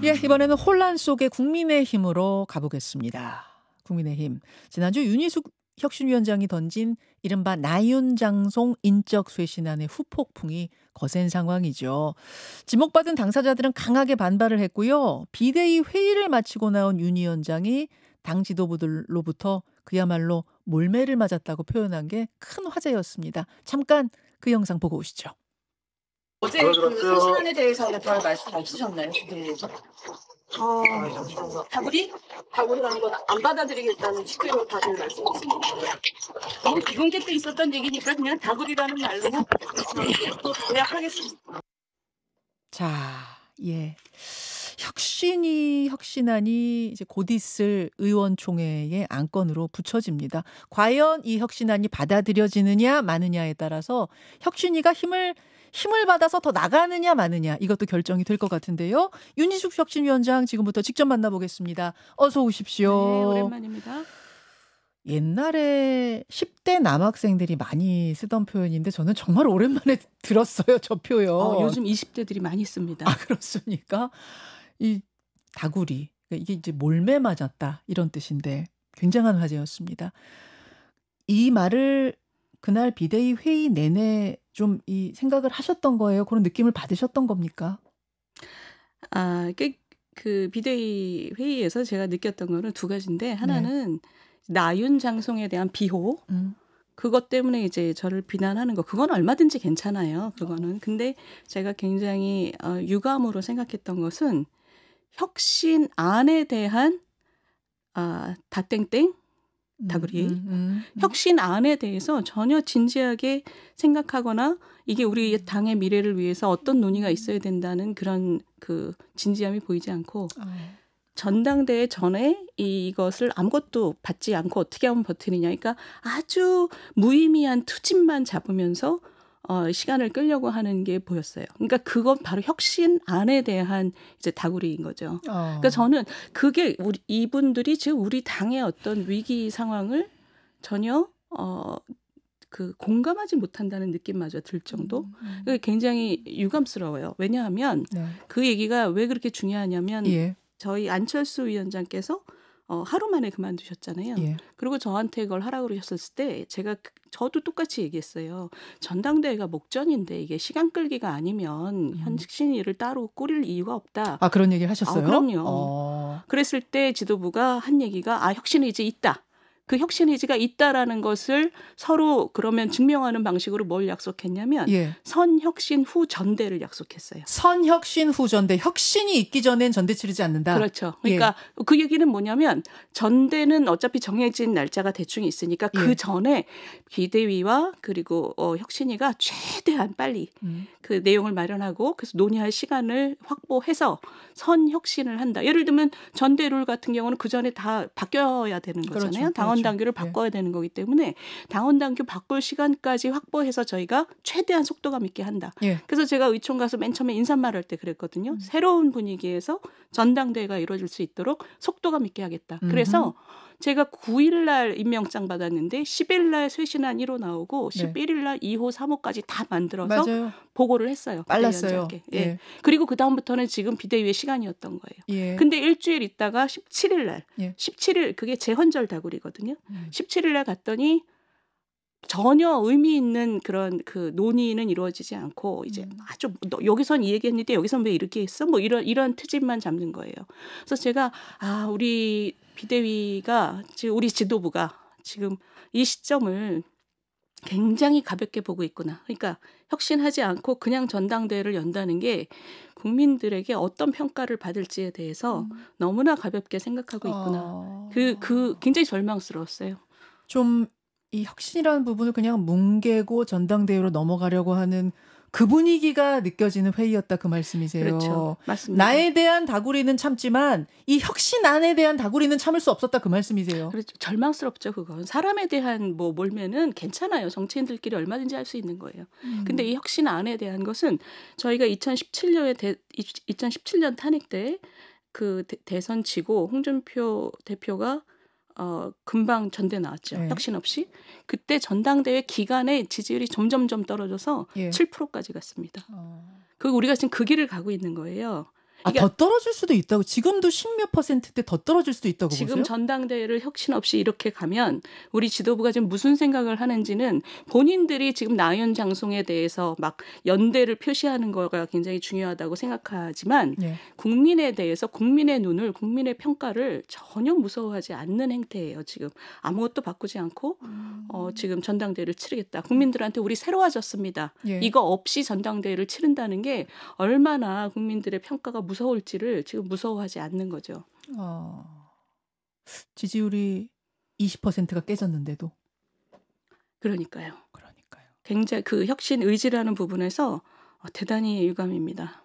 예, 이번에는 혼란 속의 국민의힘으로 가보겠습니다. 국민의힘. 지난주 윤희숙 혁신위원장이 던진 이른바 나윤장송 인적 쇄신안의 후폭풍이 거센 상황이죠. 지목받은 당사자들은 강하게 반발을 했고요. 비대위 회의를 마치고 나온 윤 위원장이 당 지도부들로부터 그야말로 몰매를 맞았다고 표현한 게 큰 화제였습니다. 잠깐 그 영상 보고 오시죠. 어제 그 쇄신안에 대해서 별 말씀 없으셨나요? 네. 다구리라는 건 안 받아들이겠다는 식으로 다들 말씀하시는 거예요. 너무 비공개 때 있었던 얘기니까 그냥 다구리라는 말로 또 요약하겠습니다. 자, 예. 혁신안이 이제 곧 있을 의원총회의 안건으로 붙여집니다. 과연 이 혁신안이 받아들여지느냐 마느냐에 따라서 혁신위가 힘을 받아서 더 나가느냐 마느냐 이것도 결정이 될 것 같은데요. 윤희숙 혁신위원장 지금부터 직접 만나보겠습니다. 어서 오십시오. 네, 오랜만입니다. 옛날에 10대 남학생들이 많이 쓰던 표현인데 저는 정말 오랜만에 들었어요. 저 표현. 요즘 20대들이 많이 씁니다. 아, 그렇습니까? 이 다구리, 이게 이제 몰매 맞았다 이런 뜻인데 굉장한 화제였습니다. 이 말을 그날 비대위 회의 내내 좀 이 생각을 하셨던 거예요? 그런 느낌을 받으셨던 겁니까? 그 비대위 회의에서 제가 느꼈던 거는 두 가지인데 하나는 나윤장송에 대한 비호. 그것 때문에 이제 저를 비난하는 거 그건 얼마든지 괜찮아요. 그거는. 근데 제가 굉장히 유감으로 생각했던 것은 혁신안에 대한 다땡땡 다구리 혁신안에 대해서 전혀 진지하게 생각하거나 이게 우리 당의 미래를 위해서 어떤 논의가 있어야 된다는 그런 그 진지함이 보이지 않고 전당대회 전에 이것을 아무것도 받지 않고 어떻게 하면 버티느냐. 그러니까 아주 무의미한 투집만 잡으면서 시간을 끌려고 하는 게 보였어요. 그러니까 그건 바로 혁신안에 대한 이제 다구리인 거죠. 그러니까 저는 그게 이분들이 지금 우리 당의 어떤 위기 상황을 전혀 그 공감하지 못한다는 느낌마저 들 정도. 그게 굉장히 유감스러워요. 왜냐하면 그 얘기가 왜 그렇게 중요하냐면 저희 안철수 위원장께서 하루 만에 그만두셨잖아요. 그리고 저한테 그걸 하라고 그러셨을 때 저도 똑같이 얘기했어요. 전당대회가 목전인데 이게 시간 끌기가 아니면 혁신위를 따로 꾸릴 이유가 없다. 아, 그런 얘기를 하셨어요? 그럼요. 그랬을 때 지도부가 한 얘기가 혁신의지 있다. 그 혁신의지가 있다라는 것을 서로 그러면 증명하는 방식으로 뭘 약속했냐면 선혁신 후 전대를 약속했어요. 선혁신 후 전대. 혁신이 있기 전엔 전대 치르지 않는다. 그렇죠. 그러니까 그 얘기는 뭐냐면 전대는 어차피 정해진 날짜가 대충 있으니까 그 전에 비대위와 그리고 혁신위가 최대한 빨리 그 내용을 마련하고 그래서 논의할 시간을 확보해서 선혁신을 한다. 예를 들면 전대룰 같은 경우는 그 전에 다 바뀌어야 되는 거잖아요. 당원 당규를 바꿔야 되는 거기 때문에 당원 당규 바꿀 시간까지 확보해서 저희가 최대한 속도감 있게 한다. 그래서 제가 의총 가서 맨 처음에 인사말 할 때 그랬거든요. 새로운 분위기에서 전당대회가 이루어질 수 있도록 속도감 있게 하겠다. 그래서 제가 9일 날 임명장 받았는데 10일 날 쇄신안 1호 나오고 11일 날 2호, 3호까지 다 만들어서 보고를 했어요. 빨랐어요. 그리고 그다음부터는 지금 비대위의 시간이었던 거예요. 근데 일주일 있다가 17일 날 17일 그게 재헌절 다구리거든요. 17일 날 갔더니 전혀 의미 있는 그런 그 논의는 이루어지지 않고 이제 아주 여기선 이 얘기했는데 여기선 왜 이렇게 했어? 뭐 이런 트집만 잡는 거예요. 그래서 제가 우리 비대위가 지금 우리 지도부가 지금 이 시점을 굉장히 가볍게 보고 있구나. 그러니까 혁신하지 않고 그냥 전당대회를 연다는 게 국민들에게 어떤 평가를 받을지에 대해서 너무나 가볍게 생각하고 있구나. 그 굉장히 절망스러웠어요. 좀 이 혁신이라는 부분을 그냥 뭉개고 전당대회로 넘어가려고 하는 그 분위기가 느껴지는 회의였다 그 말씀이세요. 그렇죠. 맞습니다. 나에 대한 다구리는 참지만 이 혁신안에 대한 다구리는 참을 수 없었다 그 말씀이세요. 그렇죠. 절망스럽죠. 그건. 사람에 대한 몰면은 괜찮아요. 정치인들끼리 얼마든지 할 수 있는 거예요. 근데 이 혁신안에 대한 것은 저희가 2017년 탄핵 때 그 대선 치고 홍준표 대표가 금방 전대 나왔죠. 혁신 없이. 그때 전당대회 기간에 지지율이 점점점 떨어져서 7%까지 갔습니다. 그리고 우리가 지금 그 길을 가고 있는 거예요. 더 떨어질 수도 있다고. 지금도 10몇 %대 더 떨어질 수도 있다고 지금 보세요? 전당대회를 혁신 없이 이렇게 가면 우리 지도부가 지금 무슨 생각을 하는지는 본인들이 지금 나윤장송에 대해서 막 연대를 표시하는 거가 굉장히 중요하다고 생각하지만 네. 국민에 대해서 국민의 눈을 국민의 평가를 전혀 무서워하지 않는 행태예요. 지금 아무것도 바꾸지 않고 지금 전당대회를 치르겠다. 국민들한테 우리 새로워졌습니다. 예. 이거 없이 전당대회를 치른다는 게 얼마나 국민들의 평가가 무서울지를 지금 무서워하지 않는 거죠. 지지율이 20%가 깨졌는데도. 그러니까요. 굉장히 그 혁신 의지라는 부분에서 대단히 유감입니다.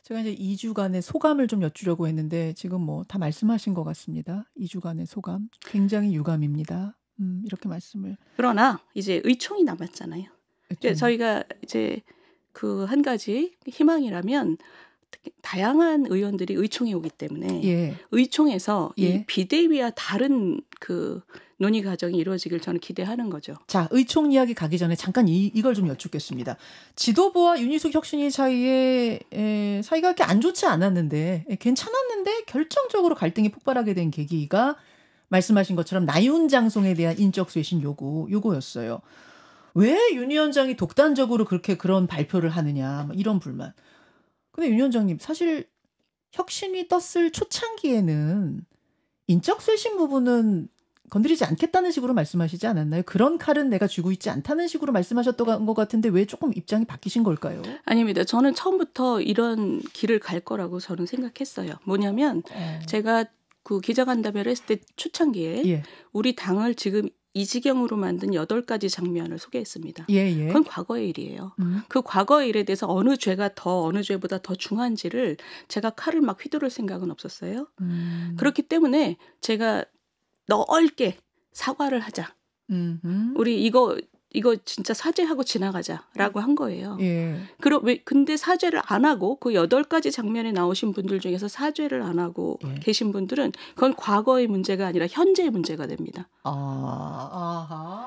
제가 이제 2주간의 소감을 좀 여쭈려고 했는데 지금 뭐 다 말씀하신 것 같습니다. 2주간의 소감 굉장히 유감입니다. 이렇게 말씀을. 그러나 이제 의총이 남았잖아요. 저희가 이제 그 한 가지 희망이라면 다양한 의원들이 의총에 오기 때문에 예. 의총에서 예. 이 비대위와 다른 그 논의 과정이 이루어지길 저는 기대하는 거죠. 자, 의총 이야기 가기 전에 잠깐 이걸 좀 여쭙겠습니다. 지도부와 윤희숙 혁신위 사이에 사이가 그렇게 안 좋지 않았는데 괜찮았는데 결정적으로 갈등이 폭발하게 된 계기가 말씀하신 것처럼 나윤장송에 대한 인적 쇄신 요구였어요. 왜 윤 위원장이 독단적으로 그런 발표를 하느냐 이런 불만. 근데 윤 위원장님 사실 혁신이 떴을 초창기에는 인적 쇄신 부분은 건드리지 않겠다는 식으로 말씀하시지 않았나요? 그런 칼은 내가 쥐고 있지 않다는 식으로 말씀하셨던 것 같은데 왜 조금 입장이 바뀌신 걸까요? 아닙니다. 저는 처음부터 이런 길을 갈 거라고 저는 생각했어요. 뭐냐면 제가 그 기자간담회를 했을 때 초창기에 예. 우리 당을 지금 이 지경으로 만든 8가지 장면을 소개했습니다. 예. 그건 과거의 일이에요. 그 과거의 일에 대해서 어느 죄보다 더 중한지를 제가 칼을 막 휘두를 생각은 없었어요. 그렇기 때문에 제가 넓게 사과를 하자. 우리 이거 진짜 사죄하고 지나가자라고 한 거예요. 예. 근데 사죄를 안 하고 그 8가지 장면에 나오신 분들 중에서 사죄를 안 하고 계신 분들은 그건 과거의 문제가 아니라 현재의 문제가 됩니다.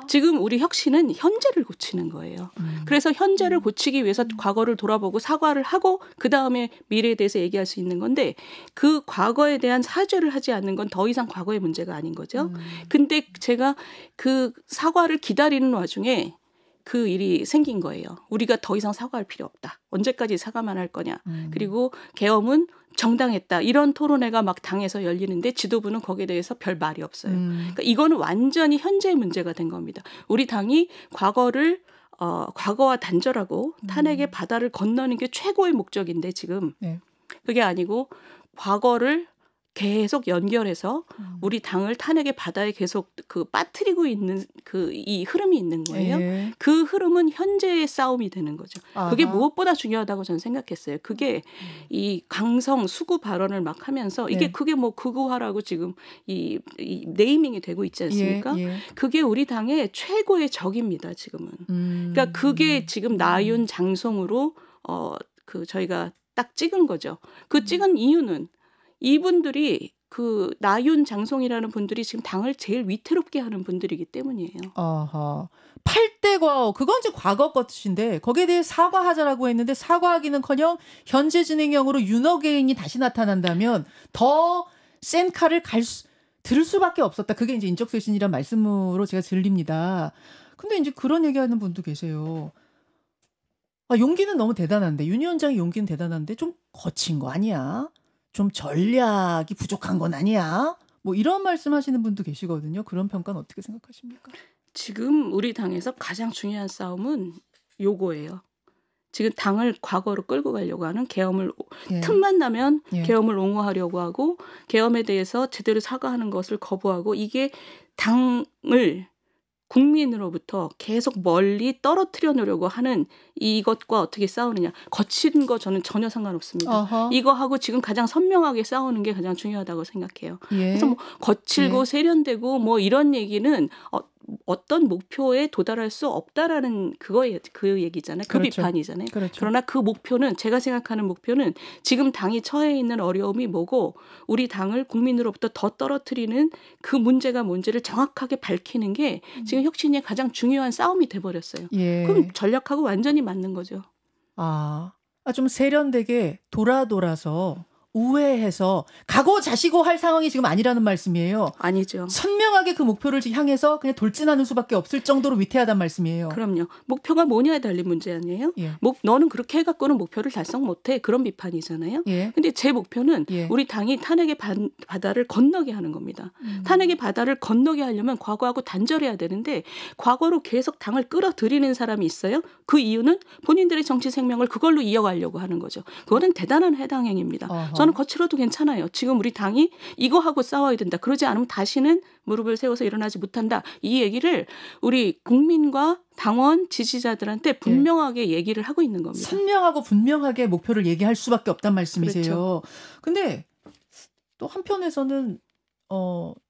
지금 우리 혁신은 현재를 고치는 거예요. 그래서 현재를 고치기 위해서 과거를 돌아보고 사과를 하고 그다음에 미래에 대해서 얘기할 수 있는 건데 그 과거에 대한 사죄를 하지 않는 건 더 이상 과거의 문제가 아닌 거죠. 근데 제가 그 사과를 기다리는 와중에 그 일이 생긴 거예요. 우리가 더 이상 사과할 필요 없다. 언제까지 사과만 할 거냐. 그리고 계엄은 정당했다. 이런 토론회가 막 당에서 열리는데 지도부는 거기에 대해서 별 말이 없어요. 그러니까 이거는 완전히 현재의 문제가 된 겁니다. 우리 당이 과거와 단절하고 탄핵의 바다를 건너는 게 최고의 목적인데 지금 그게 아니고 과거를 계속 연결해서 우리 당을 탄핵의 바다에 계속 빠뜨리고 있는 이 흐름이 있는 거예요. 예. 그 흐름은 현재의 싸움이 되는 거죠. 그게 무엇보다 중요하다고 저는 생각했어요. 그게 이 강성 수구 발언을 막 하면서 그게 뭐 극우화라고 지금 이 네이밍이 되고 있지 않습니까? 예. 그게 우리 당의 최고의 적입니다. 지금은. 그러니까 그게 지금 나윤 장송으로 저희가 딱 찍은 거죠. 그 찍은 이유는 이분들이 그 나윤 장송이라는 분들이 지금 당을 제일 위태롭게 하는 분들이기 때문이에요. 8대 과오 그건 이제 과거 것인데 거기에 대해 사과하자라고 했는데 사과하기는커녕 현재 진행형으로 윤어게인이 다시 나타난다면 더 센 칼을 들을 수밖에 없었다. 그게 이제 인적쇄신이란 말씀으로 제가 들립니다. 근데 이제 그런 얘기하는 분도 계세요. 용기는 너무 대단한데 윤 위원장의 용기는 대단한데 좀 거친 거 아니야? 좀 전략이 부족한 건 아니야? 뭐 이런 말씀하시는 분도 계시거든요. 그런 평가는 어떻게 생각하십니까? 지금 우리 당에서 가장 중요한 싸움은 요거예요. 지금 당을 과거로 끌고 가려고 하는 계엄을 틈만 나면 계엄을 옹호하려고 하고 계엄에 대해서 제대로 사과하는 것을 거부하고 이게 당을 국민으로부터 계속 멀리 떨어뜨려 놓으려고 하는 이것과 어떻게 싸우느냐. 거친 거 저는 전혀 상관없습니다. 이거하고 지금 가장 선명하게 싸우는 게 가장 중요하다고 생각해요. 그래서 뭐 거칠고 세련되고 뭐 이런 얘기는 어떤 목표에 도달할 수 없다라는 그 얘기잖아요. 그 그렇죠. 비판이잖아요. 그렇죠. 그러나 그 목표는 제가 생각하는 목표는 지금 당이 처해 있는 어려움이 뭐고 우리 당을 국민으로부터 더 떨어뜨리는 그 문제가 뭔지를 정확하게 밝히는 게 지금 혁신의 가장 중요한 싸움이 돼버렸어요. 그럼 전략하고 완전히 맞는 거죠. 좀 세련되게 돌아서 우회해서 가고 자시고 할 상황이 지금 아니라는 말씀이에요. 아니죠. 선명하게 그 목표를 향해서 그냥 돌진하는 수밖에 없을 정도로 위태하단 말씀이에요. 그럼요. 목표가 뭐냐에 달린 문제 아니에요? 예. 너는 그렇게 해갖고는 목표를 달성 못해. 그런 비판이잖아요. 예. 근데 제 목표는 예. 우리 당이 탄핵의 바다를 건너게 하는 겁니다. 탄핵의 바다를 건너게 하려면 과거하고 단절해야 되는데 과거로 계속 당을 끌어들이는 사람이 있어요. 그 이유는 본인들의 정치 생명을 그걸로 이어가려고 하는 거죠. 그거는 대단한 해당행위입니다. 저는 거칠어도 괜찮아요. 지금 우리 당이 이거 하고 싸워야 된다. 그러지 않으면 다시는 무릎을 세워서 일어나지 못한다. 이 얘기를 우리 국민과 당원 지지자들한테 분명하게 얘기를 하고 있는 겁니다. 선명하고 분명하게 목표를 얘기할 수밖에 없단 말씀이세요. 그렇죠. 근데 또 한편에서는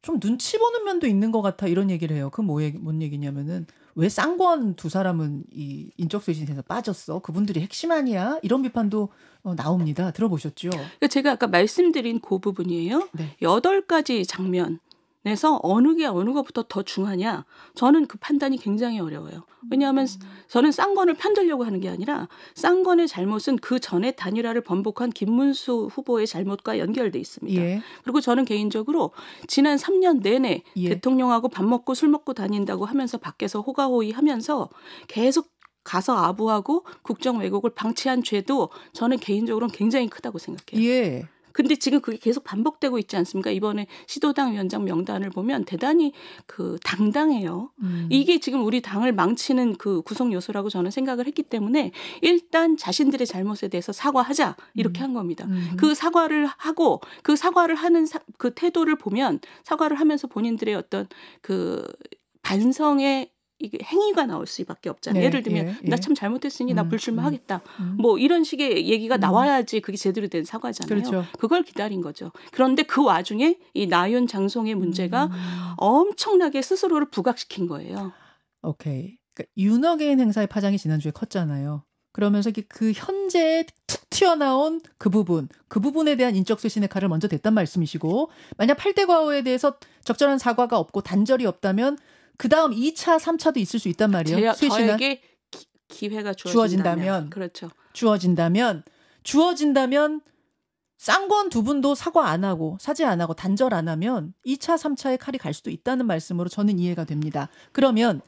좀 눈치 보는 면도 있는 것 같아 이런 얘기를 해요. 그 뭔 얘기냐면은 왜 쌍권 두 사람은 이 인적쇄신에서 빠졌어? 그분들이 핵심 아니야? 이런 비판도 나옵니다. 들어보셨죠? 그러니까 제가 아까 말씀드린 그 부분이에요. 네. 8가지 장면에서 어느 게 어느 것부터 더 중하냐? 저는 그 판단이 굉장히 어려워요. 왜냐하면 저는 쌍권을 편들려고 하는 게 아니라 쌍권의 잘못은 그 전에 단일화를 번복한 김문수 후보의 잘못과 연결돼 있습니다. 예. 그리고 저는 개인적으로 지난 3년 내내 예. 대통령하고 밥 먹고 술 먹고 다닌다고 하면서 밖에서 호가호위 하면서 계속 가서 아부하고 국정 왜곡을 방치한 죄도 저는 개인적으로는 굉장히 크다고 생각해요. 예. 근데 지금 그게 계속 반복되고 있지 않습니까? 이번에 시도당 위원장 명단을 보면 대단히 당당해요. 이게 지금 우리 당을 망치는 그 구성 요소라고 저는 생각을 했기 때문에 일단 자신들의 잘못에 대해서 사과하자 이렇게 한 겁니다. 그 사과를 하고 그 사과를 하는 그 태도를 보면 사과를 하면서 본인들의 어떤 그 반성의 이게 행위가 나올 수밖에 없잖아요. 네, 예를 들면 나 참 잘못했으니 나 불출마하겠다. 뭐 이런 식의 얘기가 나와야지 그게 제대로 된 사과잖아요. 그렇죠. 그걸 기다린 거죠. 그런데 그 와중에 이 나윤 장송의 문제가 엄청나게 스스로를 부각시킨 거예요. 오케이. 그러니까 윤어게인 행사의 파장이 지난주에 컸잖아요. 그러면서 그 현재에 툭 튀어나온 그 부분에 대한 인적쇄신의 칼을 먼저 댔단 말씀이시고 만약 8대 과오에 대해서 적절한 사과가 없고 단절이 없다면 그 다음 2차, 3차도 있을 수 있단 말이에요. 저에게 기회가 주어진다면. 그렇죠. 주어진다면 쌍권 두 분도 사과 안 하고 사죄 안 하고 단절 안 하면 2차, 3차의 칼이 갈 수도 있다는 말씀으로 저는 이해가 됩니다. 그러면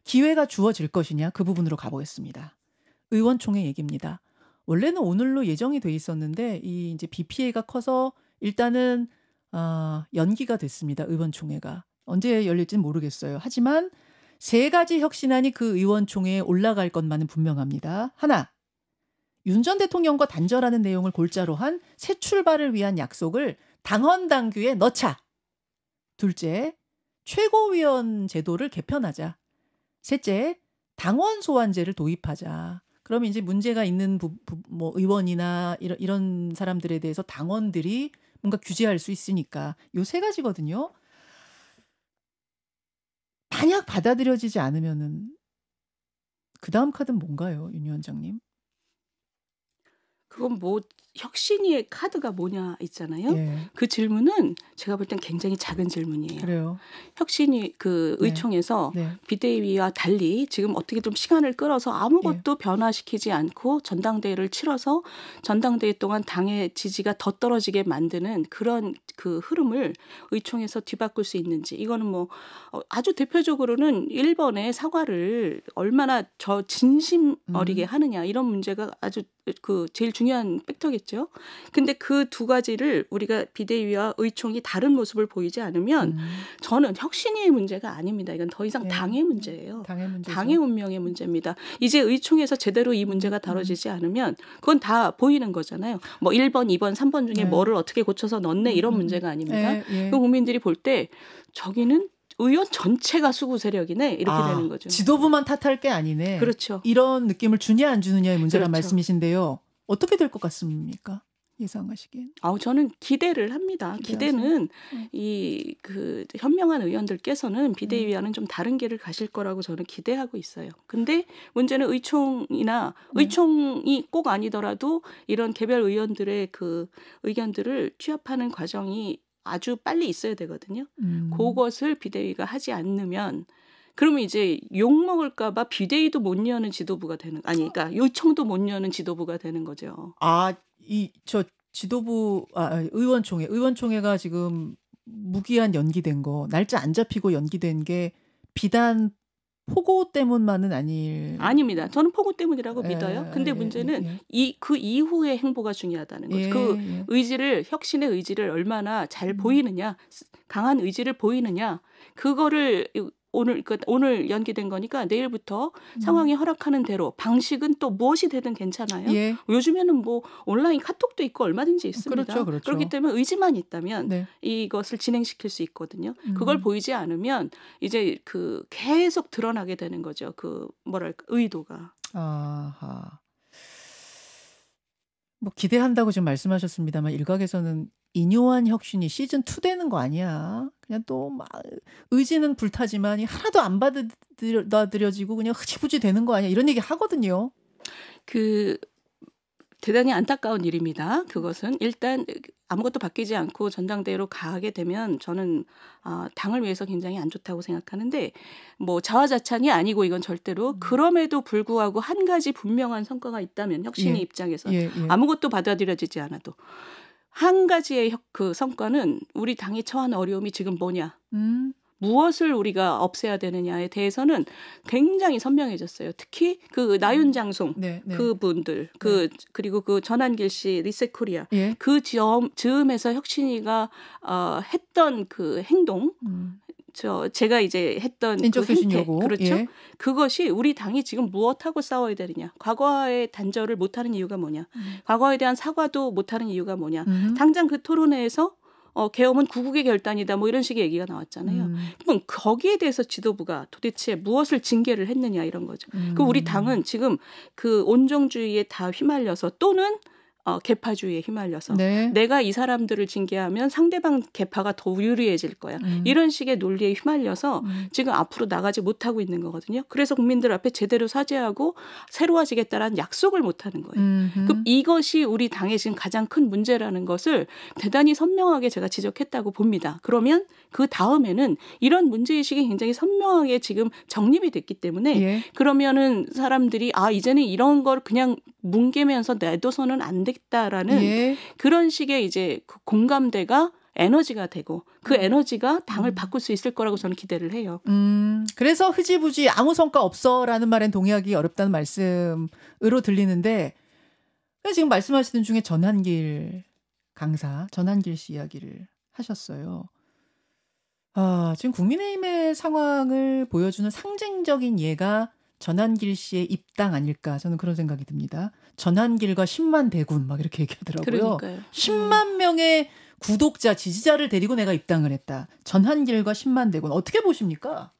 기회가 주어질 것이냐? 그 부분으로 가보겠습니다. 의원총회 얘기입니다. 원래는 오늘로 예정이 돼 있었는데 이 이제 비 피해가 커서 일단은 연기가 됐습니다. 의원총회가. 언제 열릴지는 모르겠어요. 하지만 3가지 혁신안이 그 의원총회에 올라갈 것만은 분명합니다. 하나, 윤 전 대통령과 단절하는 내용을 골자로 한 새 출발을 위한 약속을 당헌 당규에 넣자. 둘째, 최고위원 제도를 개편하자. 셋째, 당원 소환제를 도입하자. 그러면 이제 문제가 있는 뭐 의원이나 이런 사람들에 대해서 당원들이 뭔가 규제할 수 있으니까 요 3가지거든요. 만약 받아들여지지 않으면은 그 다음 카드는 뭔가요, 윤 위원장님? 그건 뭐 혁신위의 카드가 뭐냐 있잖아요. 예. 그 질문은 제가 볼 땐 굉장히 작은 질문이에요. 그래요. 혁신위 의총에서 비대위와 달리 지금 어떻게 좀 시간을 끌어서 아무것도 변화시키지 않고 전당대회를 치러서 전당대회 동안 당의 지지가 더 떨어지게 만드는 그런 그 흐름을 의총에서 뒤바꿀 수 있는지 이거는 뭐 아주 대표적으로는 1번의 사과를 얼마나 진심 어리게 하느냐 이런 문제가 아주 제일 중요한 팩터겠죠. 근데 그 2가지를 우리가 비대위와 의총이 다른 모습을 보이지 않으면 저는 혁신위의 문제가 아닙니다. 이건 더 이상 당의 문제예요. 당의 운명의 문제입니다. 이제 의총에서 제대로 이 문제가 다뤄지지 않으면 그건 다 보이는 거잖아요. 뭐 1번, 2번, 3번 중에 뭐를 어떻게 고쳐서 넣네 이런 문제가 아닙니다. 그 국민들이 볼 때 저기는 의원 전체가 수구 세력이네 이렇게 되는 거죠. 지도부만 탓할 게 아니네. 그렇죠. 이런 느낌을 주냐 안 주느냐의 문제란 그렇죠. 말씀이신데요. 어떻게 될 것 같습니까? 예상하시기엔. 저는 기대를 합니다. 기대는 현명한 의원들께서는 비대위와는 좀 다른 길을 가실 거라고 저는 기대하고 있어요. 근데 문제는 의총이 꼭 아니더라도 이런 개별 의원들의 그 의견들을 취합하는 과정이 아주 빨리 있어야 되거든요. 그것을 비대위가 하지 않으면 그러면 이제 욕 먹을까봐 비대위도 못 여는 지도부가 되는 아니 그러니까 요청도 못 여는 지도부가 되는 거죠. 저 지도부 의원총회가 지금 무기한 연기된 거 날짜 안 잡히고 연기된 게 비단 폭우 때문만은 아닙니다. 저는 폭우 때문이라고 믿어요. 근데 문제는 그 이후의 행보가 중요하다는 거죠. 혁신의 의지를 얼마나 잘 보이느냐, 강한 의지를 보이느냐, 그거를 오늘 연기된 거니까 내일부터 상황이 허락하는 대로 방식은 또 무엇이 되든 괜찮아요. 요즘에는 뭐 온라인 카톡도 있고 얼마든지 있습니다. 그렇죠. 그렇기 때문에 의지만 있다면 이것을 진행시킬 수 있거든요. 그걸 보이지 않으면 이제 계속 드러나게 되는 거죠. 의도가. 아하. 뭐 기대한다고 지금 말씀하셨습니다만 일각에서는 인요한 혁신이 시즌 2 되는 거 아니야? 그냥 또 막 의지는 불타지만 하나도 안 받아들여지고 그냥 흐지부지 되는 거 아니야? 이런 얘기 하거든요. 대단히 안타까운 일입니다. 그것은 일단 아무것도 바뀌지 않고 전당대회로 가게 되면 저는 당을 위해서 굉장히 안 좋다고 생각하는데 뭐 자화자찬이 아니고 이건 절대로 그럼에도 불구하고 한 가지 분명한 성과가 있다면 혁신의 입장에서 아무것도 받아들여지지 않아도 한 가지의 그 성과는 우리 당이 처한 어려움이 지금 뭐냐. 무엇을 우리가 없애야 되느냐에 대해서는 굉장히 선명해졌어요. 특히 나윤장송 그분들 그리고 전한길 씨 리셋코리아 그 즈음에서 혁신이가 했던 그 행동 제가 이제 했던 인적 쇄신 요구. 그렇죠. 그것이 우리 당이 지금 무엇하고 싸워야 되느냐. 과거의 단절을 못하는 이유가 뭐냐. 과거에 대한 사과도 못하는 이유가 뭐냐. 당장 그 토론회에서 계엄은 구국의 결단이다. 뭐 이런 식의 얘기가 나왔잖아요. 그럼 거기에 대해서 지도부가 도대체 무엇을 징계를 했느냐 이런 거죠. 우리 당은 지금 온정주의에 다 휘말려서 또는 계파주의에 휘말려서 내가 이 사람들을 징계하면 상대방 계파가 더 유리해질 거야. 이런 식의 논리에 휘말려서 지금 앞으로 나가지 못하고 있는 거거든요. 그래서 국민들 앞에 제대로 사죄하고 새로워지겠다라는 약속을 못하는 거예요. 그럼 이것이 우리 당의 지금 가장 큰 문제라는 것을 대단히 선명하게 제가 지적했다고 봅니다. 그러면 그 다음에는 이런 문제의식이 굉장히 선명하게 지금 정립이 됐기 때문에 그러면은 사람들이 이제는 이런 걸 그냥 뭉개면서 내둬서는 안 되겠다라는 그런 식의 이제 공감대가 에너지가 되고 그 에너지가 당을 바꿀 수 있을 거라고 저는 기대를 해요. 그래서 흐지부지 아무 성과 없어라는 말엔 동의하기 어렵다는 말씀으로 들리는데 지금 말씀하시는 중에 전한길 씨 이야기를 하셨어요. 지금 국민의힘의 상황을 보여주는 상징적인 예가 전한길 씨의 입당 아닐까 저는 그런 생각이 듭니다. 전한길과 10만 대군 막 이렇게 얘기하더라고요. 그러니까요. 10만 명의 구독자, 지지자를 데리고 내가 입당을 했다. 전한길과 10만 대군 어떻게 보십니까?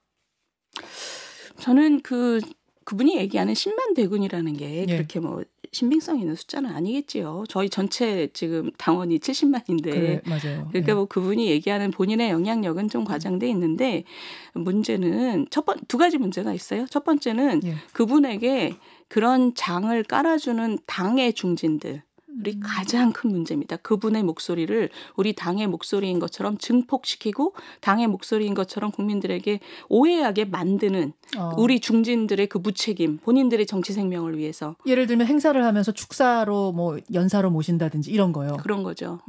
저는 그분이 얘기하는 10만 대군이라는 게 그렇게 뭐 신빙성 있는 숫자는 아니겠지요. 저희 전체 지금 당원이 70만인데. 그래, 맞아요. 그러니까 뭐 그분이 얘기하는 본인의 영향력은 좀 과장돼 있는데 문제는 두 가지 문제가 있어요. 첫 번째는 그분에게 그런 장을 깔아주는 당의 중진들. 우리 가장 큰 문제입니다. 그분의 목소리를 우리 당의 목소리인 것처럼 증폭시키고 당의 목소리인 것처럼 국민들에게 오해하게 만드는 우리 중진들의 그 무책임, 본인들의 정치 생명을 위해서. 예를 들면 행사를 하면서 축사로 뭐 연사로 모신다든지 이런 거요. 그런 거죠.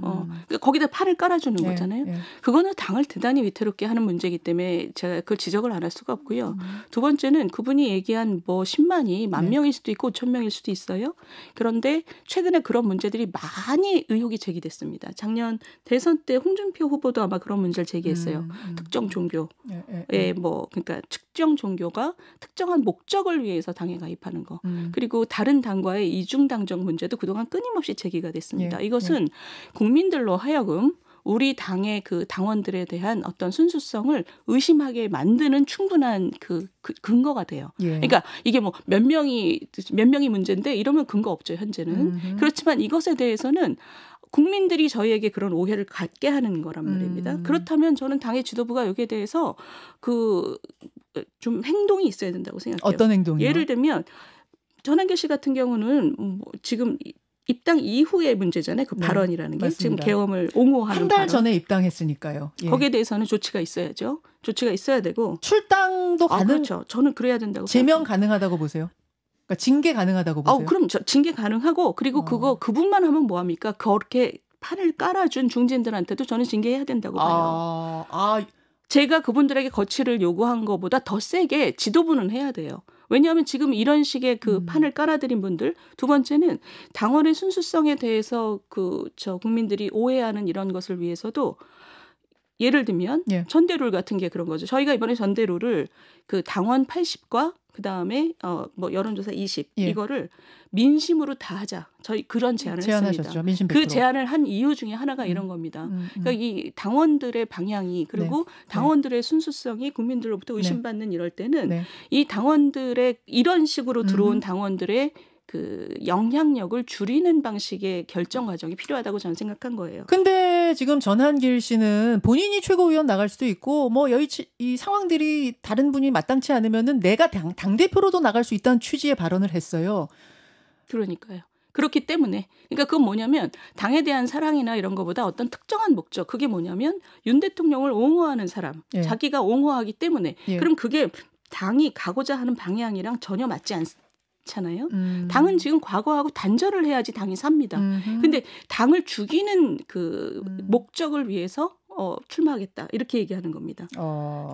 거기다 팔을 깔아주는 거잖아요. 그거는 당을 대단히 위태롭게 하는 문제이기 때문에 제가 그걸 지적을 안 할 수가 없고요. 두 번째는 그분이 얘기한 뭐 10만이 10,000명일 수도 있고 5,000명일 수도 있어요. 그런데 최근에 그런 문제들이 많이 의혹이 제기됐습니다. 작년 대선 때 홍준표 후보도 아마 그런 문제를 제기했어요. 특정 종교의 그러니까 특정 종교가 특정한 목적을 위해서 당에 가입하는 거. 그리고 다른 당과의 이중당적 문제도 그동안 끊임없이 제기가 됐습니다. 이것은 국민들로 하여금 우리 당의 그 당원들에 대한 어떤 순수성을 의심하게 만드는 충분한 그 근거가 돼요. 그러니까 이게 뭐 몇 명이 문제인데 이러면 근거 없죠, 현재는. 그렇지만 이것에 대해서는 국민들이 저희에게 그런 오해를 갖게 하는 거란 말입니다. 그렇다면 저는 당의 지도부가 여기에 대해서 좀 행동이 있어야 된다고 생각해요. 어떤 행동이요? 예를 들면 전한길 씨 같은 경우는 지금 입당 이후의 문제잖아요. 그 발언이라는 게. 맞습니다. 지금 계엄을 옹호하는 한 달 발언. 전에 입당했으니까요. 거기에 대해서는 조치가 있어야죠. 조치가 있어야 되고 출당도 그렇죠. 저는 그래야 된다고 제명 생각합니다. 가능하다고 보세요? 그러니까 징계 가능하다고 보세요? 그럼 징계 가능하고 그리고 그분만 하면 뭐합니까? 그렇게 판을 깔아준 중진들한테도 저는 징계해야 된다고 봐요. 제가 그분들에게 거취를 요구한 것보다 더 세게 지도부는 해야 돼요. 왜냐하면 지금 이런 식의 그 판을 깔아드린 분들, 두 번째는 당원의 순수성에 대해서 국민들이 오해하는 이런 것을 위해서도 예를 들면 전대룰 같은 게 그런 거죠. 저희가 이번에 전대룰을 그 당원 80과 그다음에 여론조사 20 이거를 민심으로 다 하자. 저희 그런 제안을 했습니다. 민심 100%. 그 제안을 한 이유 중에 하나가 이런 겁니다. 그러니까 이 당원들의 방향이 그리고 당원들의 순수성이 국민들로부터 의심받는 이럴 때는 이 당원들의 이런 식으로 들어온 당원들의 그 영향력을 줄이는 방식의 결정 과정이 필요하다고 저는 생각한 거예요. 근데 지금 전한길 씨는 본인이 최고위원 나갈 수도 있고 이 상황들이 다른 분이 마땅치 않으면은 내가 당대표로도 나갈 수 있다는 취지의 발언을 했어요. 그러니까요. 그렇기 때문에 그러니까 그건 뭐냐면 당에 대한 사랑이나 이런 것보다 어떤 특정한 목적 그게 뭐냐면 윤 대통령을 옹호하는 사람 자기가 옹호하기 때문에 그럼 그게 당이 가고자 하는 방향이랑 전혀 맞지 않잖아요. 당은 지금 과거하고 단절을 해야지 당이 삽니다. 근데 당을 죽이는 그 목적을 위해서 출마하겠다 이렇게 얘기하는 겁니다.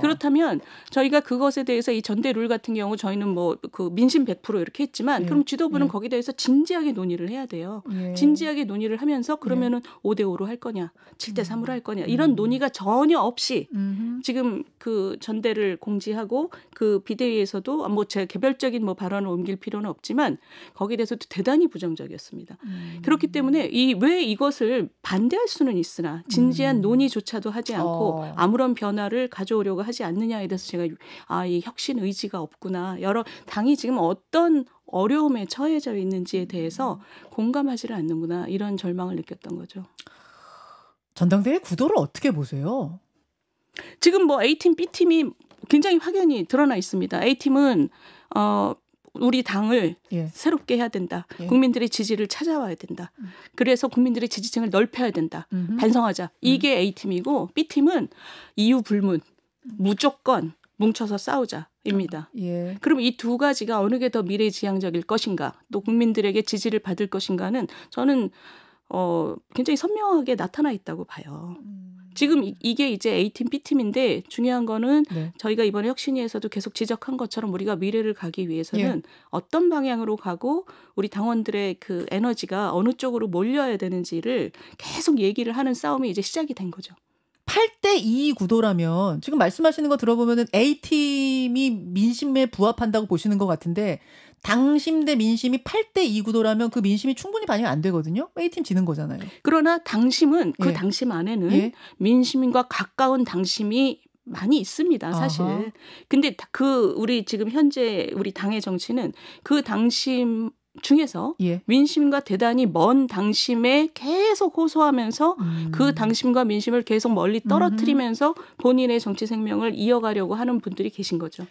그렇다면 저희가 그것에 대해서 이 전대룰 같은 경우 저희는 그 민심 100% 이렇게 했지만 그럼 지도부는 거기에 대해서 진지하게 논의를 해야 돼요. 진지하게 논의를 하면서 그러면은 5대5로 할 거냐 7대3으로 할 거냐 이런 논의가 전혀 없이 지금 그 전대를 공지하고 그 비대위에서도 제 개별적인 발언을 옮길 필요는 없지만 거기에 대해서도 대단히 부정적이었습니다. 그렇기 때문에 왜 이것을 반대할 수는 있으나 진지한 논의조차 도 하지 않고 아무런 변화를 가져오려고 하지 않느냐에 대해서 제가 이 혁신 의지가 없구나. 당이 지금 어떤 어려움에 처해져 있는지에 대해서 공감하지를 않는구나. 이런 절망을 느꼈던 거죠. 전당대회 구도를 어떻게 보세요? 지금 A팀, B팀이 굉장히 확연히 드러나 있습니다. A팀은 우리 당을 새롭게 해야 된다. 국민들의 지지를 찾아와야 된다. 그래서 국민들의 지지층을 넓혀야 된다. 반성하자. 이게 A팀이고 B팀은 이유 불문, 무조건 뭉쳐서 싸우자입니다. 그럼 이 두 가지가 어느 게 더 미래지향적일 것인가 또 국민들에게 지지를 받을 것인가는 저는 굉장히 선명하게 나타나 있다고 봐요. 지금 이게 이제 A팀, B팀인데 중요한 거는 저희가 이번에 혁신위에서도 계속 지적한 것처럼 우리가 미래를 가기 위해서는 어떤 방향으로 가고 우리 당원들의 그 에너지가 어느 쪽으로 몰려야 되는지를 계속 얘기를 하는 싸움이 이제 시작이 된 거죠. 8대2 구도라면 지금 말씀하시는 거 들어보면은 A팀이 민심에 부합한다고 보시는 것 같은데 당심 대 민심이 8대2 구도라면 그 민심이 충분히 반영 안 되거든요. A팀 지는 거잖아요. 그러나 당심은 그 당심 안에는 민심과 가까운 당심이 많이 있습니다. 사실. 근데 우리 지금 현재 우리 당의 정치는 그 당심 중에서 민심과 대단히 먼 당심에 계속 호소하면서 그 당심과 민심을 계속 멀리 떨어뜨리면서 본인의 정치 생명을 이어가려고 하는 분들이 계신 거죠.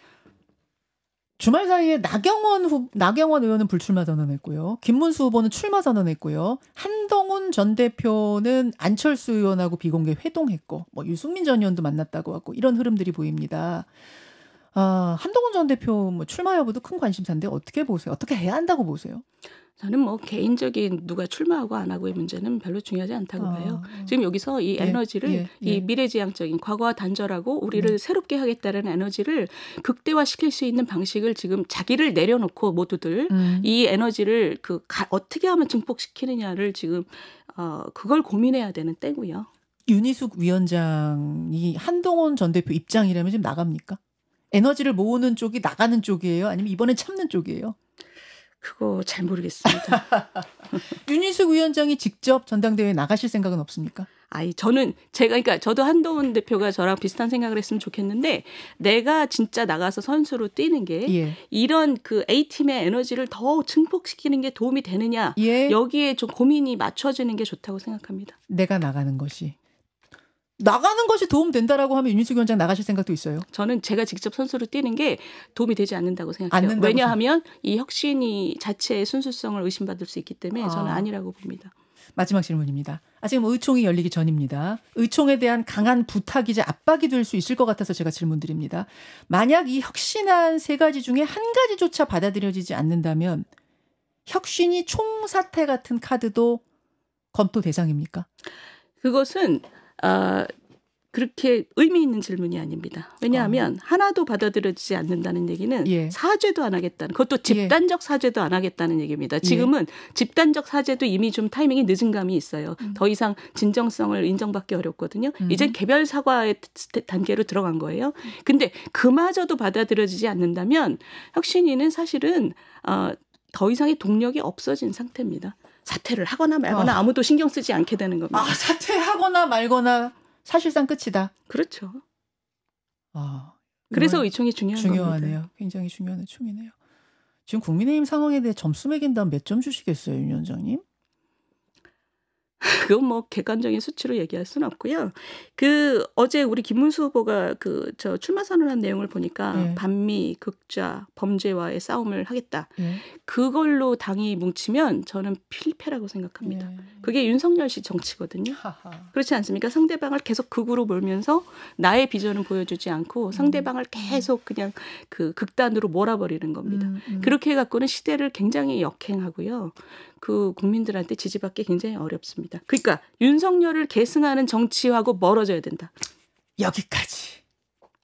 주말 사이에 나경원 의원은 불출마 선언했고요. 김문수 후보는 출마 선언했고요. 한동훈 전 대표는 안철수 의원하고 비공개 회동했고 유승민 전 의원도 만났다고 하고 이런 흐름들이 보입니다. 한동훈 전 대표 출마 여부도 큰 관심사인데 어떻게 보세요? 어떻게 해야 한다고 보세요? 저는 개인적인 누가 출마하고 안 하고의 문제는 별로 중요하지 않다고 봐요. 지금 여기서 이 에너지를 이 미래지향적인 과거와 단절하고 우리를 새롭게 하겠다는 에너지를 극대화시킬 수 있는 방식을 지금 자기를 내려놓고 모두들 이 에너지를 어떻게 하면 증폭시키느냐를 지금 그걸 고민해야 되는 때고요. 윤희숙 위원장이 한동훈 전 대표 입장이라면 지금 나갑니까? 에너지를 모으는 쪽이 나가는 쪽이에요? 아니면 이번엔 참는 쪽이에요? 그거 잘 모르겠습니다. 윤희숙 위원장이 직접 전당대회에 나가실 생각은 없습니까? 그러니까 저도 한동훈 대표가 저랑 비슷한 생각을 했으면 좋겠는데 내가 진짜 나가서 선수로 뛰는 게 이런 그 A팀의 에너지를 더 증폭시키는 게 도움이 되느냐 여기에 좀 고민이 맞춰지는 게 좋다고 생각합니다. 내가 나가는 것이 도움된다라고 하면 윤희숙 위원장 나가실 생각도 있어요? 저는 제가 직접 선수로 뛰는 게 도움이 되지 않는다고 생각해요. 왜냐하면 이 혁신이 자체의 순수성을 의심받을 수 있기 때문에 저는 아니라고 봅니다. 마지막 질문입니다. 아직 의총이 열리기 전입니다. 의총에 대한 강한 부탁이자 압박이 될 수 있을 것 같아서 제가 질문드립니다. 만약 이 혁신안 3가지 중에 한 가지조차 받아들여지지 않는다면 혁신이 총사퇴 같은 카드도 검토 대상입니까? 그것은 그렇게 의미 있는 질문이 아닙니다. 왜냐하면 하나도 받아들여지지 않는다는 얘기는 예. 사죄도 안 하겠다는, 그것도 집단적 사죄도 안 하겠다는 얘기입니다. 지금은 집단적 사죄도 이미 좀 타이밍이 늦은 감이 있어요. 더 이상 진정성을 인정받기 어렵거든요. 이제 개별 사과의 단계로 들어간 거예요. 근데 그마저도 받아들여지지 않는다면 혁신위는 사실은 더 이상의 동력이 없어진 상태입니다. 사퇴를 하거나 말거나 아무도 신경 쓰지 않게 되는 겁니다. 사퇴하거나 말거나 사실상 끝이다. 그렇죠. 그래서 의총이 중요하네요. 겁니다. 굉장히 중요한 의총이네요. 지금 국민의힘 상황에 대해 점수 매긴다면 몇 점 주시겠어요, 윤 위원장님? 그건 뭐 객관적인 수치로 얘기할 수는 없고요. 어제 우리 김문수 후보가 출마 선언한 내용을 보니까 반미, 극좌, 범죄와의 싸움을 하겠다. 그걸로 당이 뭉치면 저는 필패라고 생각합니다. 그게 윤석열 씨 정치거든요. 그렇지 않습니까? 상대방을 계속 극으로 몰면서 나의 비전은 보여주지 않고 상대방을 계속 그냥 극단으로 몰아버리는 겁니다. 그렇게 해갖고는 시대를 굉장히 역행하고요. 국민들한테 지지받기 굉장히 어렵습니다. 그러니까 윤석열을 계승하는 정치하고 멀어져야 된다.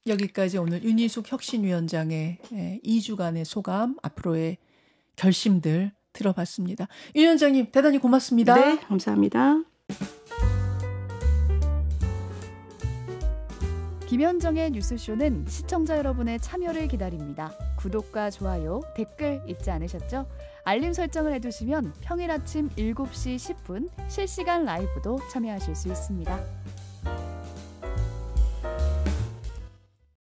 여기까지 오늘 윤희숙 혁신위원장의 2주간의 소감, 앞으로의 결심들 들어봤습니다. 윤 위원장님 대단히 고맙습니다. 네, 감사합니다. 김현정의 뉴스쇼는 시청자 여러분의 참여를 기다립니다. 구독과 좋아요, 댓글 잊지 않으셨죠? 알림 설정을 해두시면 평일 아침 7시 10분 실시간 라이브도 참여하실 수 있습니다.